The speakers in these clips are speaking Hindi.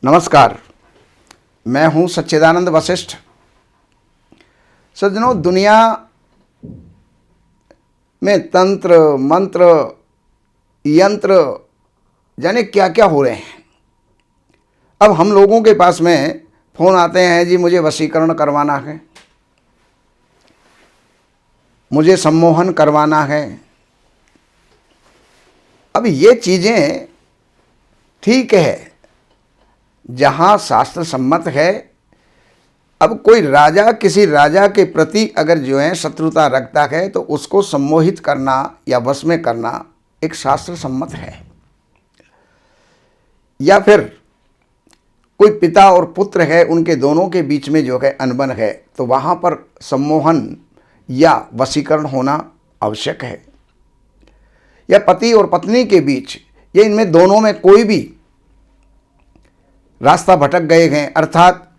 नमस्कार, मैं हूं सच्चिदानंद वशिष्ठ। सज्जनों, दुनिया में तंत्र मंत्र यंत्र जाने क्या क्या हो रहे हैं। अब हम लोगों के पास में फ़ोन आते हैं, जी मुझे वशीकरण करवाना है, मुझे सम्मोहन करवाना है। अब ये चीज़ें ठीक है जहाँ शास्त्र सम्मत है। अब कोई राजा किसी राजा के प्रति अगर जो है शत्रुता रखता है तो उसको सम्मोहित करना या वश में करना एक शास्त्र सम्मत है। या फिर कोई पिता और पुत्र है, उनके दोनों के बीच में जो है अनबन है, तो वहाँ पर सम्मोहन या वशीकरण होना आवश्यक है। या पति और पत्नी के बीच, ये इनमें दोनों में कोई भी रास्ता भटक गए हैं, अर्थात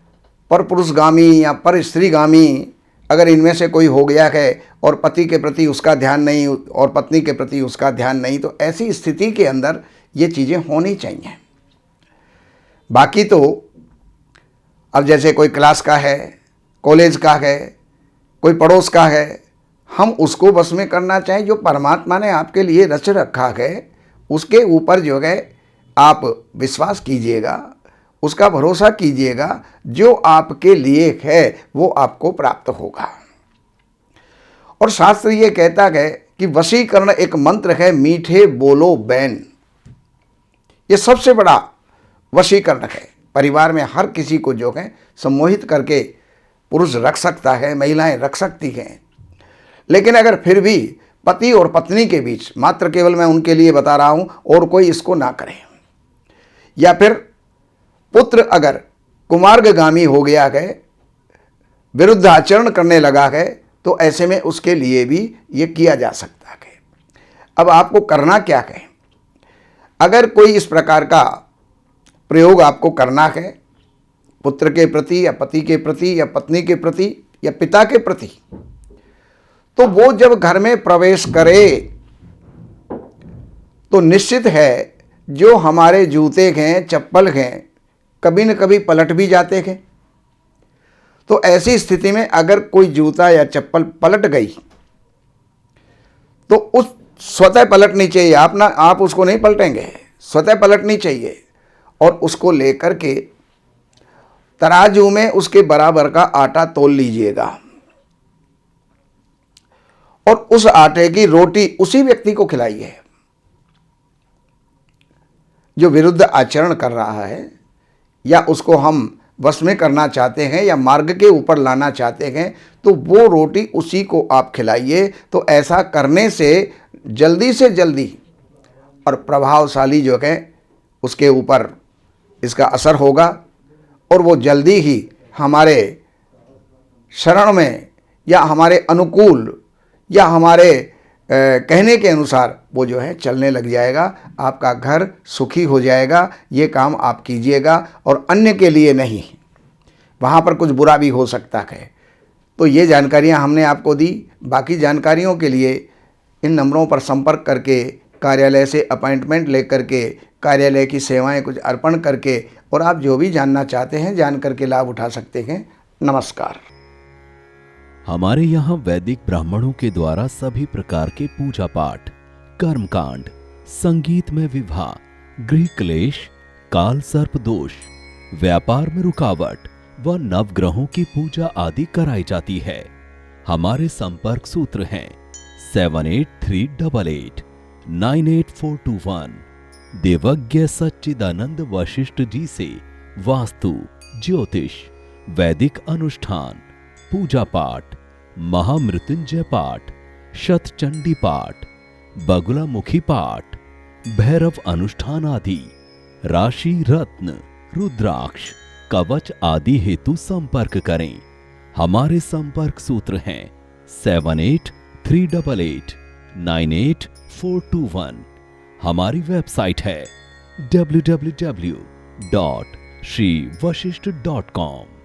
पर पुरुषगामी या पर स्त्रीगामी अगर इनमें से कोई हो गया है और पति के प्रति उसका ध्यान नहीं और पत्नी के प्रति उसका ध्यान नहीं, तो ऐसी स्थिति के अंदर ये चीज़ें होनी चाहिए। बाकी तो अब जैसे कोई क्लास का है, कॉलेज का है, कोई पड़ोस का है, हम उसको बस में करना चाहें। जो परमात्मा ने आपके लिए रच रखा है उसके ऊपर जो है आप विश्वास कीजिएगा, उसका भरोसा कीजिएगा। जो आपके लिए है वो आपको प्राप्त होगा। और शास्त्र ये कहता है कि वशीकरण एक मंत्र है, मीठे बोलो बैन। ये सबसे बड़ा वशीकरण है। परिवार में हर किसी को जो है सम्मोहित करके पुरुष रख सकता है, महिलाएं रख सकती हैं। लेकिन अगर फिर भी पति और पत्नी के बीच, मात्र केवल मैं उनके लिए बता रहा हूं, और कोई इसको ना करे। या फिर पुत्र अगर कुमार्गगामी हो गया है, विरुद्ध आचरण करने लगा है, तो ऐसे में उसके लिए भी ये किया जा सकता है। अब आपको करना क्या है? अगर कोई इस प्रकार का प्रयोग आपको करना है, पुत्र के प्रति या पति के प्रति या पत्नी के प्रति या पिता के प्रति, तो वो जब घर में प्रवेश करे तो निश्चित है जो हमारे जूते हैं, चप्पल हैं, कभी न कभी पलट भी जाते हैं। तो ऐसी स्थिति में अगर कोई जूता या चप्पल पलट गई तो उस स्वतः पलटनी चाहिए। आप उसको नहीं पलटेंगे, स्वतः पलटनी चाहिए। और उसको लेकर के तराजू में उसके बराबर का आटा तोल लीजिएगा और उस आटे की रोटी उसी व्यक्ति को खिलाइए जो विरुद्ध आचरण कर रहा है, या उसको हम वश में करना चाहते हैं या मार्ग के ऊपर लाना चाहते हैं, तो वो रोटी उसी को आप खिलाइए। तो ऐसा करने से जल्दी से जल्दी और प्रभावशाली जो है उसके ऊपर इसका असर होगा और वो जल्दी ही हमारे शरण में या हमारे अनुकूल या हमारे कहने के अनुसार वो जो है चलने लग जाएगा। आपका घर सुखी हो जाएगा। ये काम आप कीजिएगा और अन्य के लिए नहीं, वहाँ पर कुछ बुरा भी हो सकता है। तो ये जानकारियाँ हमने आपको दी। बाकी जानकारियों के लिए इन नंबरों पर संपर्क करके, कार्यालय से अपॉइंटमेंट लेकर के, कार्यालय की सेवाएं कुछ अर्पण करके, और आप जो भी जानना चाहते हैं जान करके लाभ उठा सकते हैं। नमस्कार। हमारे यहाँ वैदिक ब्राह्मणों के द्वारा सभी प्रकार के पूजा पाठ, कर्मकांड, संगीत में विवाह, गृह क्लेश, काल सर्प दोष, व्यापार में रुकावट व नवग्रहों की पूजा आदि कराई जाती है। हमारे संपर्क सूत्र हैं 7838898421। देवज्ञ सच्चिदानंद वशिष्ठ जी से वास्तु, ज्योतिष, वैदिक अनुष्ठान, पूजा पाठ, महामृत्युंजय पाठ, शतचंडी पाठ, बगुलामुखी पाठ, भैरव अनुष्ठान आदि, राशि रत्न, रुद्राक्ष, कवच आदि हेतु संपर्क करें। हमारे संपर्क सूत्र हैं 7838898421। हमारी वेबसाइट है www.shrivashishth.com।